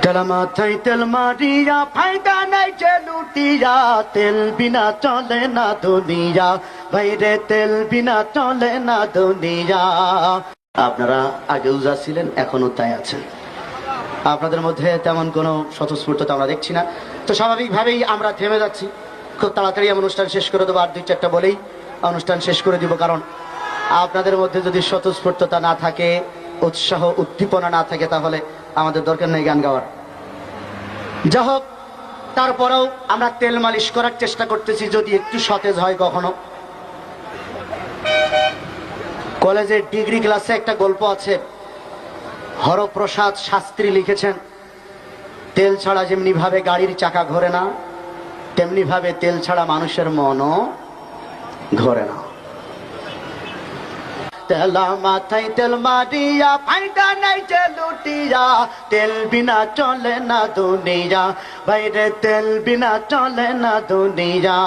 তেল মাথায় তেল মারিয়া ফায়দা নাই যে লুটিয়া, তেল বিনা চলে না দুনিয়া, ভাইরে তেল বিনা চলে না দুনিয়া। আপনারা আগেও যা ছিলেন এখনো তাই আছেন, আপনাদের মধ্যে তেমন কোনো স্বতঃস্ফূর্ততা আমরা দেখছি না। তো স্বাভাবিকভাবেই আমরা থেমে যাচ্ছি, খুব তাড়াতাড়ি অনুষ্ঠান শেষ করে দেবো, আর দুই চারটা বলেই অনুষ্ঠান শেষ করে দিব। কারণ আপনাদের মধ্যে যদি স্বতঃস্ফূর্ততা না থাকে, উৎসাহ উদ্দীপনা না থাকে, তাহলে আমাদের দরকার নেই গান গাওয়ার। যা হোক, তারপরেও আমরা তেল মালিশ করার চেষ্টা করতেছি, যদি একটু সতেজ হয় কখনো। কলেজের ডিগ্রি ক্লাসে একটা গল্প আছে, হরপ্রসাদ শাস্ত্রী লিখেছেন, তেল ছাড়া যেমনি ভাবে গাড়ির চাকা ঘোরে না, তেমনি ভাবে তেল ছাড়া মানুষের মনও ঘোরে না। তেলা মাথায় তেল মারিয়া ফায়দা নাই যে লুটিয়া, তেল বিনা চলে না দুনিয়া, বাইরে তেল বিনা চলে না দুনিয়া।